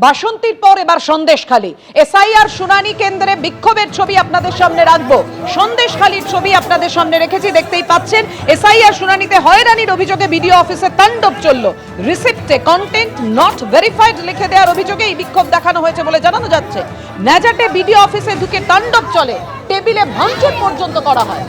বাসন্তীর পর এবার সন্দেশখালী এসআইআর শুনানি কেন্দ্রে বিক্ষোভের ছবি আপনাদের সামনে রাখবো। সন্দেশখালীর ছবি আপনাদের সামনে রেখেছি, দেখতেই পাচ্ছেন। এসআইআর শুনানিতে হয়রানির অভিযোগে বিডিও অফিসে তাণ্ডব চলল। রিসিপ্টে কন্টেন্ট নট ভেরিফাইড লিখে দেওয়ার অভিযোগে এই বিক্ষোভ দেখানো হয়েছে বলে জানানো যাচ্ছে। ন্যাজাটে বিডিও অফিসে ঢুকে তাণ্ডব চলে, টেবিলে ভাঙচুর পর্যন্ত করা হয়।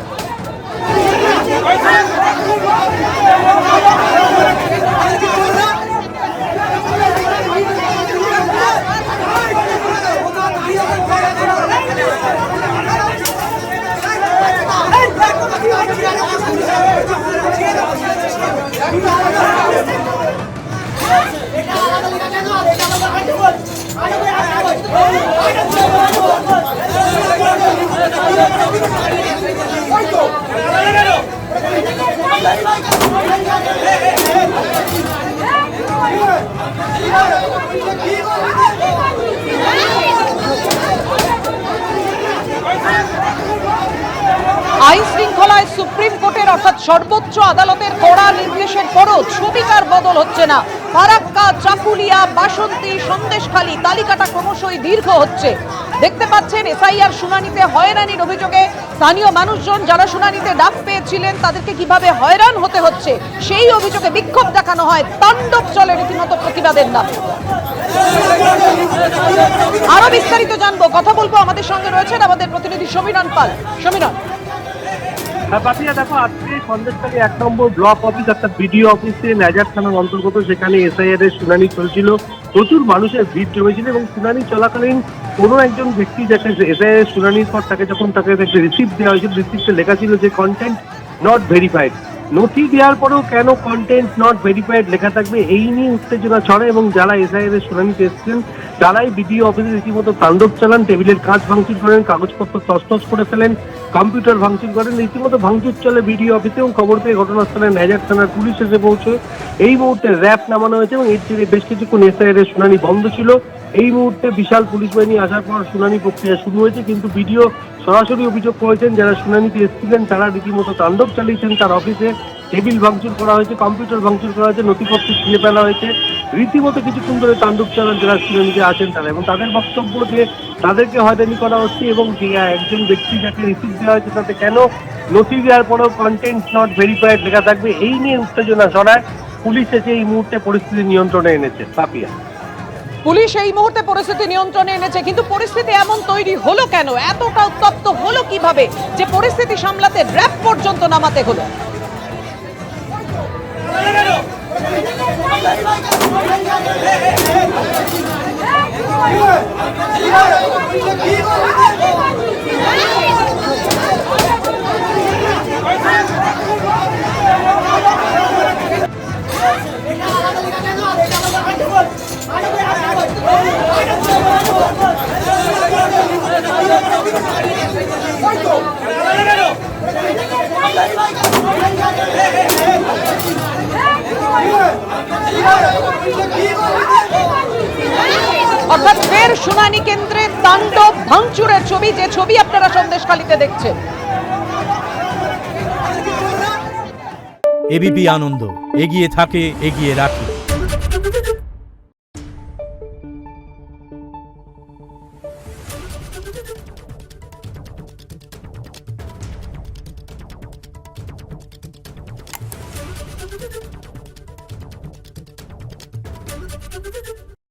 আইন শৃঙ্খলায় সুপ্রিম কোর্টের অর্থাৎ সর্বোচ্চ আদালতের কড়া নির্দেশের পরও ছবিটার বদল হচ্ছে না। ফারাক্কা, চাকুলিয়া, বাসন্তী, সন্দেশখালী তালিকাটা ক্রমশই দীর্ঘ হচ্ছে। দেখতে পাচ্ছেন এসআইআর শুনানিতে হয়রানির অভিযোগে স্থানীয় মানুষজন যারা শুনানিতে ডাক পেয়েছিলেন তাদেরকে কিভাবে হয়রান হতে হচ্ছে সেই অভিযোগে বিক্ষোভ দেখানো হয়। তাণ্ডব চলে রীতিমতো প্রতিবাদের নামে। আরো বিস্তারিত জানবো, কথা বলবো। আমাদের সঙ্গে রয়েছেন আমাদের প্রতিনিধি সমীরণ পাল। সমীরণ, পাপিয়া দেখো, আজকে সন্দেশখালী 1 নম্বর ব্লক অফিস অর্থাৎ বিডিও অফিসে ন্যাজার থানার অন্তর্গত, সেখানে এসআইআর এর শুনানি চলছিল। প্রচুর মানুষের ভিড় জমেছিল এবং শুনানি চলাকালীন কোনো একজন ব্যক্তি যাকে এসআইআর এর শুনানির পর তাকে একটা রিসিপ্ট দেওয়া হয়েছিল, রিসিপ্টে লেখা ছিল যে কন্টেন্ট নট ভেরিফাইড। নথি দেওয়ার পরেও কেন কন্টেন্ট নট ভেরিফাইড লেখা থাকবে, এই নিয়ে উত্তেজনা ছড়ায় এবং যারা এসআইআর এর শুনানিতে এসেছেন তারাই বিডিও অফিসে রীতিমতো তাণ্ডব চালান, টেবিলের কাঁচ ভাঙচুর করেন, কাগজপত্র তছনছ করে ফেলেন, কম্পিউটার ভাঙচুর করেন। রীতিমতো ভাঙচুর চলে বিডিও অফিসে এবং খবর পেয়ে ঘটনাস্থলে ন্যাজার থানার পুলিশ এসে পৌঁছে এই মুহূর্তে র্যাব নামানো হয়েছে এবং এর জেরে বেশ কিছুক্ষণ এসআইআর এর শুনানি বন্ধ ছিল। এই মুহূর্তে বিশাল পুলিশ বাহিনী আসার পর শুনানি প্রক্রিয়া শুরু হয়েছে, কিন্তু বিডিও সরাসরি অভিযোগ করেছেন যারা শুনানিতে এসেছিলেন তারা রীতিমতো তাণ্ডব চালিয়েছেন। তার অফিসে টেবিল ভাঙচুর করা হয়েছে, কম্পিউটার ভাঙচুর করা হয়েছে, নথিপত্র ছিঁড়ে ফেলা হয়েছে। রীতিমতো কিছুক্ষণ ধরে তাণ্ডব চালান যারা শুনানিতে আছেন তারা, এবং তাদের বক্তব্য যে তাদেরকে হয়রানি করা হচ্ছে এবং যে একজন ব্যক্তি যাকে রিসিভ দেওয়া হয়েছে তাতে কেন নথি দেওয়ার পরেও কন্টেন্ট নট ভেরিফাইড লেখা থাকবে, এই নিয়ে উত্তেজনা ছড়ায়। পুলিশ এসে এই মুহূর্তে পরিস্থিতি নিয়ন্ত্রণে এনেছে। পাপিয়া, পুলিশ এই মুহূর্তে পরিস্থিতি নিয়ন্ত্রণে এনেছে, কিন্তু পরিস্থিতি এমন তৈরি হলো কেন, এতটা উত্তপ্ত হলো কিভাবে যে পরিস্থিতি সামলাতে র্যাব পর্যন্ত নামাতে হলো? অর্থাৎ ফের শুনানি কেন্দ্রে তাণ্ডব ভাঙচুরের ছবি, যে ছবি আপনারা সন্দেশখালীতে দেখছেন। এবিপি আনন্দ, এগিয়ে থাকে, এগিয়ে রাখে।